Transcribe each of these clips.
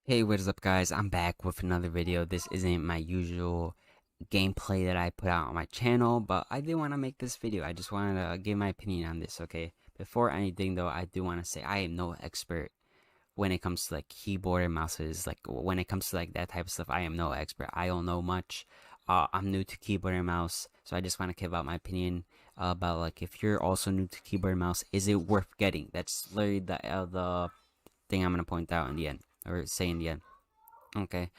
Hey, what is up guys? I'm back with another video. This isn't my usual gameplay that I put out on my channel, but I did want to make this video. I just wanted to give my opinion on this, okay? Before anything though, I do want to say I am no expert when it comes to like keyboard and mouses. Like when it comes to like that type of stuff, I am no expert. I don't know much. I'm new to keyboard and mouse, so I just want to give out my opinion about like if you're also new to keyboard and mouse, is it worth getting? That's literally the thing I'm gonna point out in the end or say in the end. Okay.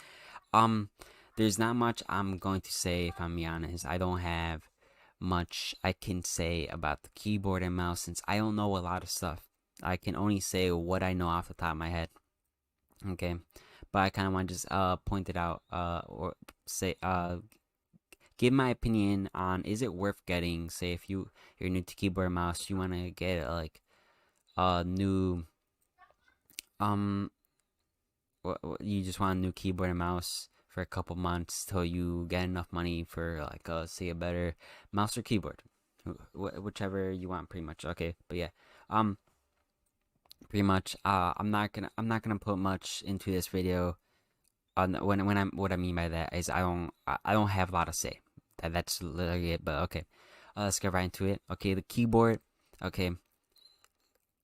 Um, there's not much I'm going to say if I'm being honest. I don't have much I can say about the keyboard and mouse since I don't know a lot of stuff. I can only say what I know off the top of my head. Okay. But I kind of want to just point it out or say give my opinion on is it worth getting. Say if you're new to keyboard and mouse, you want to get like a new um you just want a new keyboard and mouse for a couple months till you get enough money for like say a better mouse or keyboard, whichever you want, pretty much. Okay, but yeah, um, pretty much. I'm not gonna put much into this video. When I'm what I mean by that is I don't have a lot to say. That's literally it. But okay, let's get right into it. Okay, the keyboard. Okay,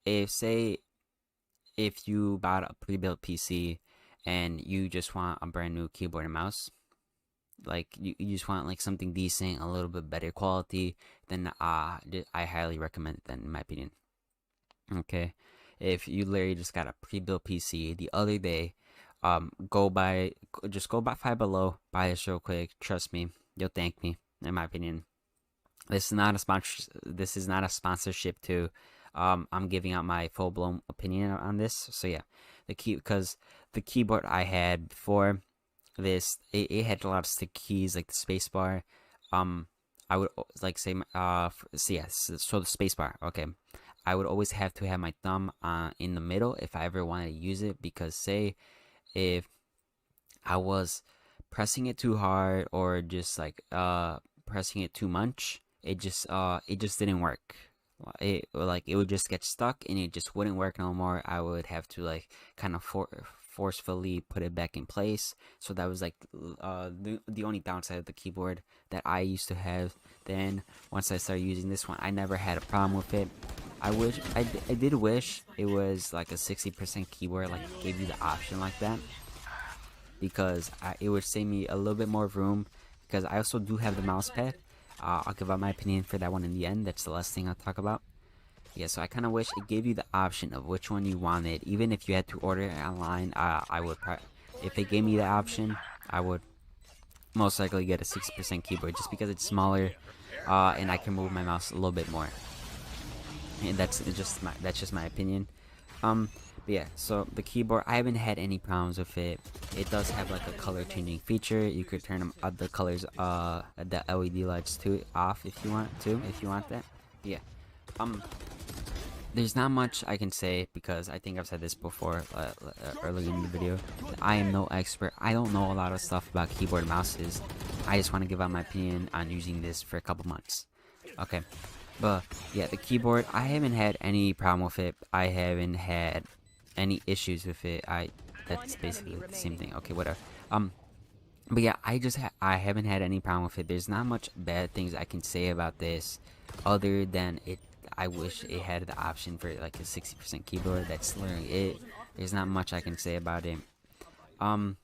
if you bought a pre-built PC and you just want a brand new keyboard and mouse, like you just want like something decent, a little bit better quality, then I highly recommend it then in my opinion. Okay. If you literally just got a pre-built PC the other day, just go by Five Below, buy this real quick. Trust me, you'll thank me. In my opinion, This is not a sponsorship to. I'm giving out my full blown opinion on this. So yeah, because the keyboard I had before this, it had a lot of stick keys like the space bar. Um, I would like say so yes, so the space bar. Okay, I would always have to have my thumb in the middle if I ever wanted to use it, because say if I was pressing it too hard or just like pressing it too much, it just didn't work. It would just get stuck and it just wouldn't work no more. I would have to like kind of forcefully put it back in place. So that was like the only downside of the keyboard that I used to have. Then once I started using this one, I never had a problem with it. I did wish it was like a 60% keyboard, like it gave you the option like that, because it would save me a little bit more room, because I also do have the mouse pad. I'll give out my opinion for that one in the end. That's the last thing I'll talk about. Yeah, so I kind of wish it gave you the option of which one you wanted. Even if you had to order it online, if they gave me the option, I would most likely get a 60% keyboard just because it's smaller, and I can move my mouse a little bit more. And that's just my opinion. But yeah, so the keyboard, I haven't had any problems with it. It does have like a color changing feature. You could turn them the colors, the LED lights to off if you want that. But yeah, um, there's not much I can say because I think I've said this before earlier in the video. I am no expert. I don't know a lot of stuff about keyboard and mouses. I just want to give out my opinion on using this for a couple months. Okay, but yeah, the keyboard, I haven't had any problem with it. I haven't had any issues with it. That's basically the same thing. Okay, whatever. But yeah, I haven't had any problem with it. There's not much bad things I can say about this, other than it. I wish it had the option for like a 60% keyboard. That's literally it. There's not much I can say about it. Um.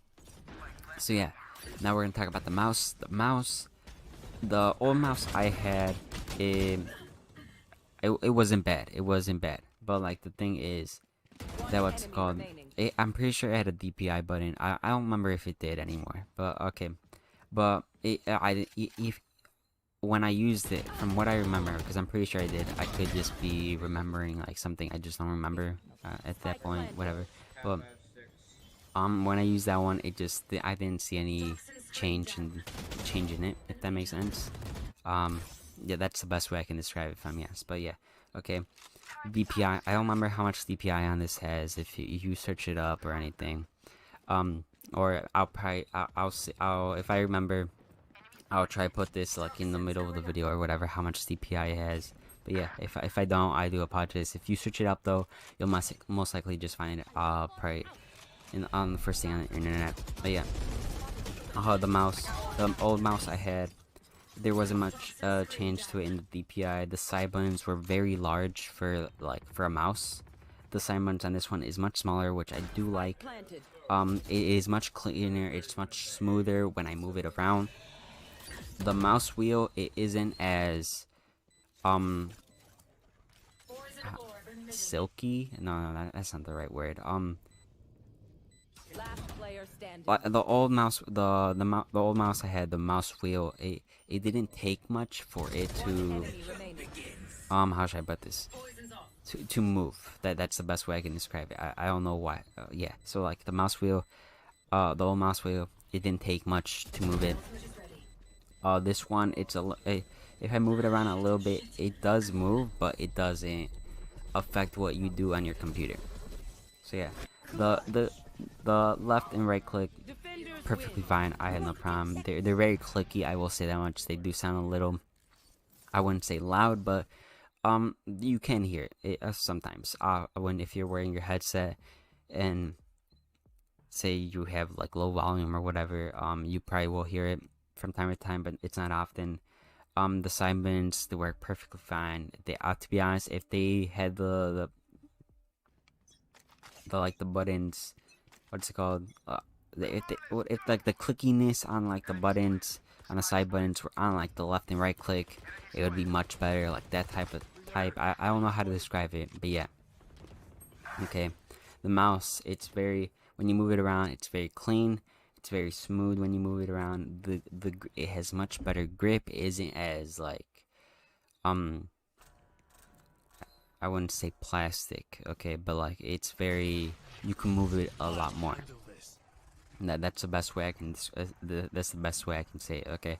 So yeah, now we're gonna talk about the mouse. The old mouse I had, it wasn't bad. It wasn't bad. But like the thing is that what's it called? I'm pretty sure it had a DPI button. I don't remember if it did anymore. But okay. But if when I used it, from what I remember, because I'm pretty sure I did, I could just be remembering like something I just don't remember at that point, whatever. But when I used that one, I didn't see any change in it, if that makes sense. Yeah, that's the best way I can describe it, if I'm honest. But yeah, okay. DPI, I don't remember how much DPI on this has. If you search it up or anything, or I'll probably I'll if I remember, I'll try put this like in the middle of the video or whatever, how much DPI it has. But yeah, if I don't, I do apologize. If you search it up though, you'll most likely just find probably on the first thing on the internet. But yeah, the old mouse I had, there wasn't much change to it in the DPI. The side buttons were very large for a mouse. The side buttons on this one is much smaller, which I do like. It is much cleaner. It's much smoother when I move it around. The mouse wheel, it isn't as silky. No, that's not the right word. The old mouse, the old mouse I had, the mouse wheel, it didn't take much for it to how should I put this, to move. That's the best way I can describe it. I don't know why. Yeah, so like the mouse wheel, the old mouse wheel, it didn't take much to move it. This one, if I move it around a little bit, it does move, but it doesn't affect what you do on your computer. So yeah, the left and right click, perfectly fine. I had no problem. They're very clicky, I will say that much. They do sound a little, I wouldn't say loud, but you can hear it sometimes. If you're wearing your headset and say you have like low volume or whatever, you probably will hear it from time to time, but it's not often. The side buttons, they work perfectly fine. To be honest, if they had the buttons, what's it called? If like the clickiness on like the buttons on the side buttons were on like the left and right click, it would be much better. Like that type. I don't know how to describe it, but yeah. Okay, the mouse, it's very, when you move it around, it's very clean. It's very smooth when you move it around. It has much better grip. It isn't as like I wouldn't say plastic, okay, but like it's very, you can move it a lot more. That's the best way I can that's the best way I can say it, okay.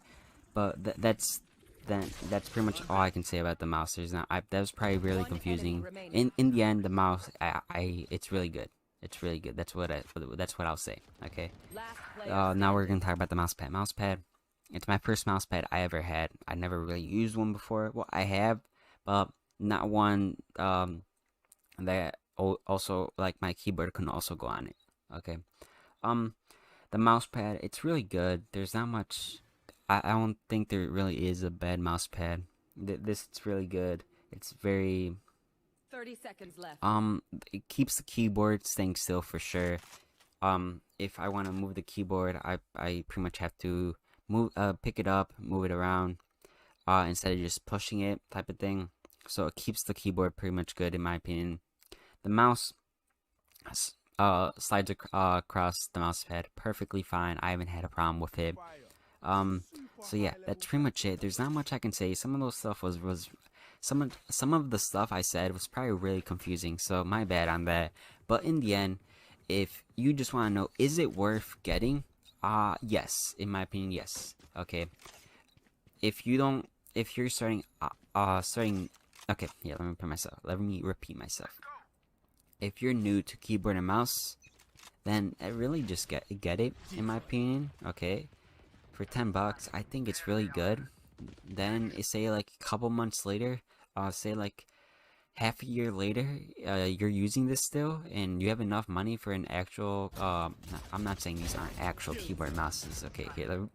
But that's pretty much all I can say about the mouse. That was probably really confusing. In the end, the mouse, it's really good. It's really good. That's what I'll say. Okay. Now we're gonna talk about the mouse pad. Mouse pad. It's my first mouse pad I ever had. I never really used one before. Well, I have, but not one that also like my keyboard can also go on it. Okay. The mouse pad. It's really good. There's not much. I don't think there really is a bad mouse pad. It's really good. It's very. 30 seconds left. It keeps the keyboard staying still for sure. If I want to move the keyboard, I pretty much have to pick it up, move it around, instead of just pushing it, type of thing. So it keeps the keyboard pretty much good, in my opinion. The mouse slides across the mouse pad perfectly fine. I haven't had a problem with it. So yeah, that's pretty much it. There's not much I can say. Some of those stuff was some of the stuff I said was probably really confusing, so my bad on that. But in the end, if you just want to know, is it worth getting? Yes, in my opinion, yes. Okay. If you're starting, okay, yeah, let me repeat myself. If you're new to keyboard and mouse, then I really just get it, in my opinion, okay? For $10, I think it's really good. Then, say like a couple months later, say like half a year later, you're using this still, and you have enough money for an actual, I'm not saying these aren't actual keyboard mouses, okay, here,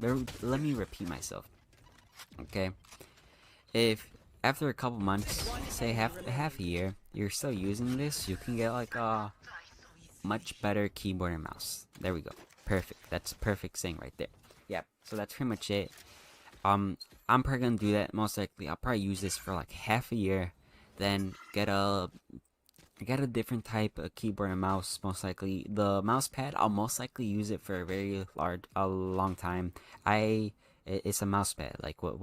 let me repeat myself, okay? If after a couple months, say half a year, you're still using this, you can get like a much better keyboard and mouse. There we go. Perfect. That's a perfect saying right there. Yeah, so that's pretty much it. I'm probably gonna do that most likely. I'll probably use this for like half a year, then get a different type of keyboard and mouse. Most likely, the mouse pad, I'll most likely use it for a long time. It's a mouse pad. Like what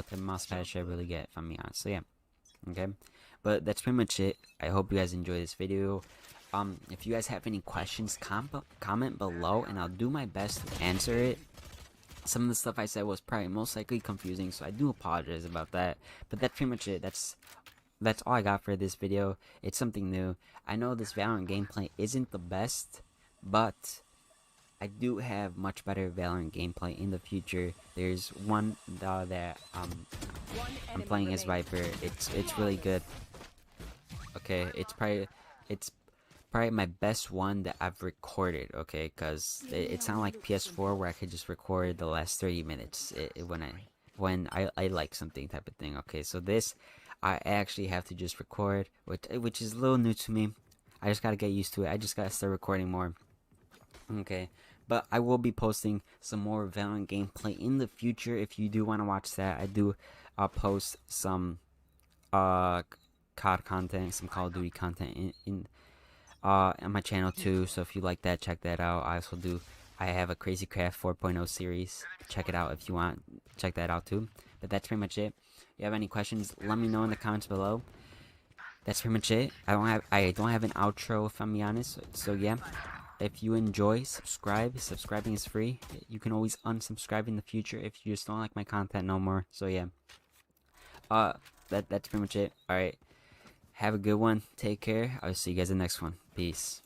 the mouse pad should I really get, if I'm being honest? So yeah, okay. But that's pretty much it. I hope you guys enjoy this video. If you guys have any questions, comment below, and I'll do my best to answer it. Some of the stuff I said was probably most likely confusing, so I do apologize about that. But that's pretty much it. That's all I got for this video. It's something new. I know this Valorant gameplay isn't the best, but I do have much better Valorant gameplay in the future. There's one that I'm playing as Viper. It's really good. Okay, it's probably my best one that I've recorded, okay? Because it's not like PS4 where I could just record the last 30 minutes when I like something type of thing, okay? So this, I actually have to just record, which is a little new to me. I just gotta get used to it. I just gotta start recording more, okay? But I will be posting some more Valorant gameplay in the future. If you do want to watch that, I do post some uh COD content, some Call of Duty content in on my channel too. So if you like that, check that out. I have a Crazy Craft 4.0 series. Check it out if you want. Check that out too. But that's pretty much it. If you have any questions, let me know in the comments below. That's pretty much it. I don't have an outro, if I'm being honest. So yeah, if you enjoy, subscribe. Subscribing is free. You can always unsubscribe in the future if you just don't like my content no more. So yeah, uh, that's pretty much it. All right, have a good one. Take care. I'll see you guys in the next one. Peace.